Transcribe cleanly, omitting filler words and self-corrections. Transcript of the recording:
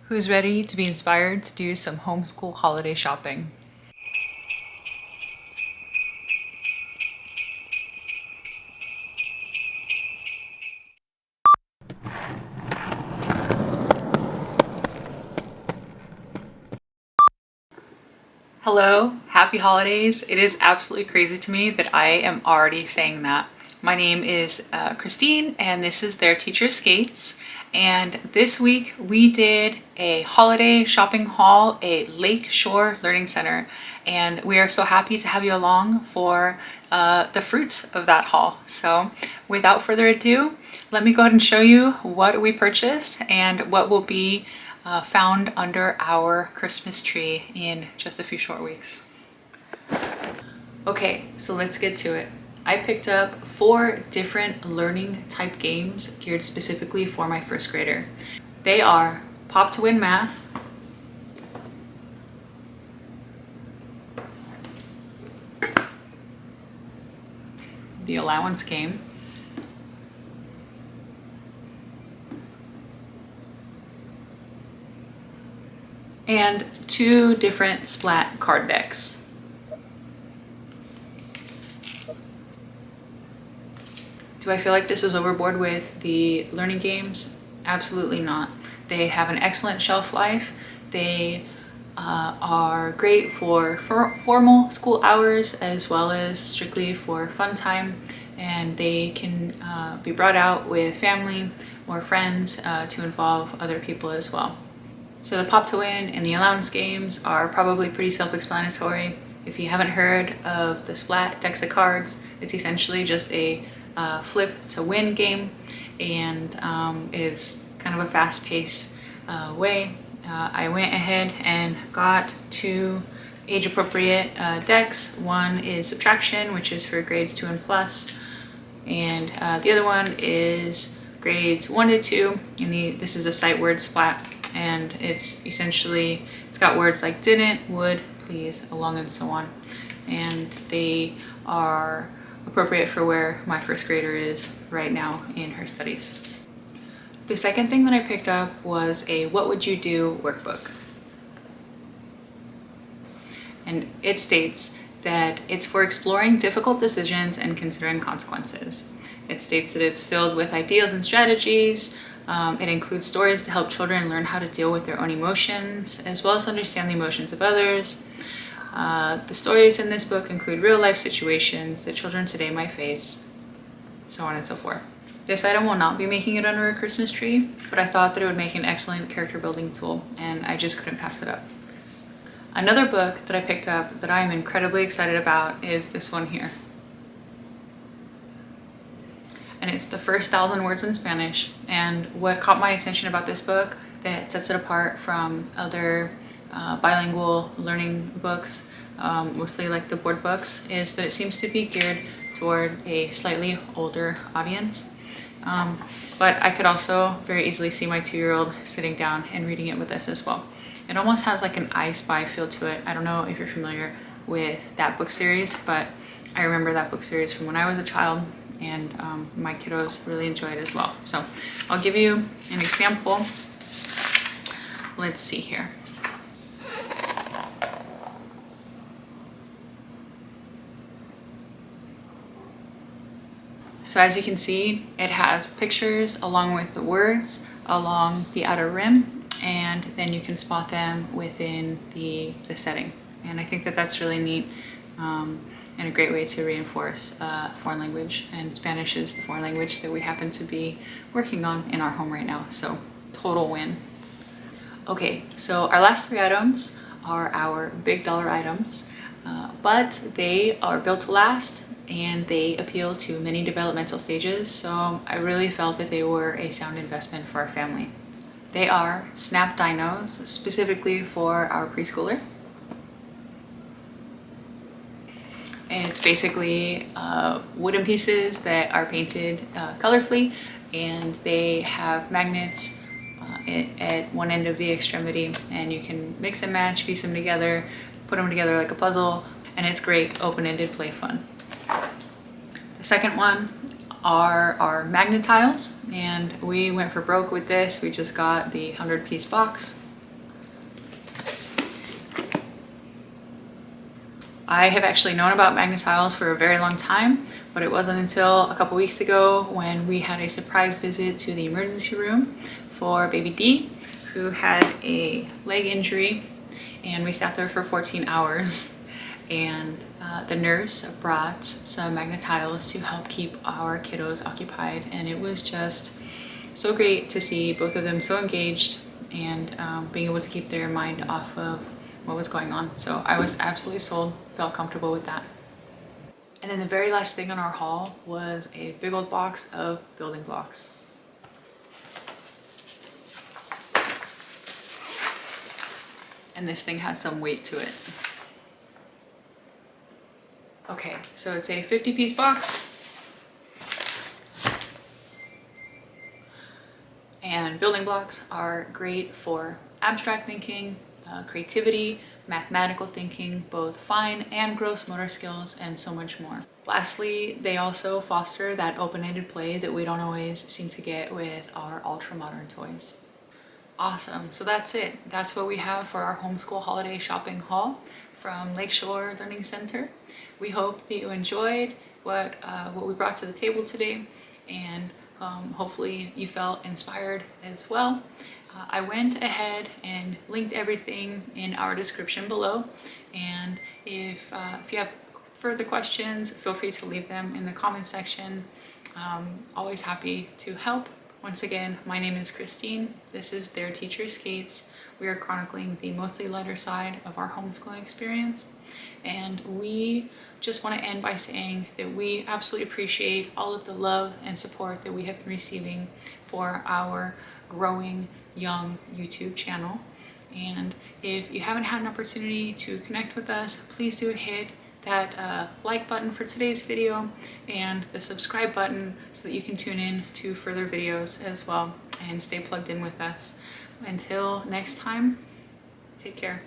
Who's ready to be inspired to do some homeschool holiday shopping? Hello, happy holidays. It is absolutely crazy to me that I am already saying that. My name is Christine and this is Their Teacher Skates. And this week we did a holiday shopping haul at Lakeshore Learning Center. And we are so happy to have you along for the fruits of that haul. So without further ado, let me go ahead and show you what we purchased and what will be found under our Christmas tree in just a few short weeks. Okay, so let's get to it. I picked up 4 different learning type games geared specifically for my first grader. They are Pop to Win Math, the Allowance game, and 2 different Splat card decks. Do I feel like this was overboard with the learning games? Absolutely not. They have an excellent shelf life. They are great for formal school hours as well as strictly for fun time, and they can be brought out with family or friends to involve other people as well. So the Pop to Win and the Allowance games are probably pretty self-explanatory. If you haven't heard of the Splat decks of cards, it's essentially just a flip to win game, and is kind of a fast-paced way. I went ahead and got 2 age-appropriate decks. One is Subtraction, which is for grades 2 and plus, and the other one is grades 1 to 2, and this is a sight word splat, and it's got words like didn't, would, please, along and so on, and they are appropriate for where my first grader is right now in her studies. The second thing that I picked up was a What Would You Do workbook. And it states that it's for exploring difficult decisions and considering consequences. It states that it's filled with ideas and strategies. It includes stories to help children learn how to deal with their own emotions, as well as understand the emotions of others. The stories in this book include real-life situations that children today might face, so on and so forth. This item will not be making it under a Christmas tree, but I thought that it would make an excellent character building tool, and I just couldn't pass it up. Another book that I picked up that I am incredibly excited about is this one here. And it's the first 1,000 words in Spanish, and what caught my attention about this book that sets it apart from other bilingual learning books, mostly like the board books, is that it seems to be geared toward a slightly older audience. But I could also very easily see my 2-year-old sitting down and reading it with us as well. It almost has like an I Spy feel to it. I don't know if you're familiar with that book series, but I remember that book series from when I was a child, and my kiddos really enjoy it as well. So I'll give you an example. Let's see here. So as you can see, it has pictures along with the words along the outer rim, and then you can spot them within the setting. And I think that that's really neat, and a great way to reinforce foreign language. And Spanish is the foreign language that we happen to be working on in our home right now, so total win. Okay, so our last 3 items are our big dollar items, but they are built to last, and they appeal to many developmental stages, so I really felt that they were a sound investment for our family. They are Snap Dinos, specifically for our preschooler. And it's basically wooden pieces that are painted colorfully, and they have magnets at one end of the extremity, and you can mix and match, piece them together, put them together like a puzzle, and it's great open-ended play fun. The second one are our magnet tiles, and we went for broke with this. We just got the 100-piece box, I have actually known about Magnetiles for a very long time, but it wasn't until a couple weeks ago when we had a surprise visit to the emergency room for baby D, who had a leg injury, and we sat there for 14 hours. And the nurse brought some Magnetiles to help keep our kiddos occupied, and it was just so great to see both of them so engaged and being able to keep their mind off of what was going on. So I was absolutely sold, felt comfortable with that. And then the very last thing on our haul was a big old box of building blocks. And this thing has some weight to it. Okay, so it's a 50-piece box. And building blocks are great for abstract thinking, creativity, mathematical thinking, both fine and gross motor skills, and so much more. Lastly, they also foster that open-ended play that we don't always seem to get with our ultra-modern toys. Awesome, so that's it. That's what we have for our homeschool holiday shopping haul from Lakeshore Learning Center. We hope that you enjoyed what we brought to the table today, and hopefully you felt inspired as well. I went ahead and linked everything in our description below, and if you have further questions, feel free to leave them in the comment section. Always happy to help. Once again, my name is Christine. This is Their Teacher Skates. We are chronicling the mostly lighter side of our homeschooling experience, and we just want to end by saying that we absolutely appreciate all of the love and support that we have been receiving for our growing young YouTube channel. And if you haven't had an opportunity to connect with us, please do hit that like button for today's video and the subscribe button so that you can tune in to further videos as well and stay plugged in with us. Until next time, take care.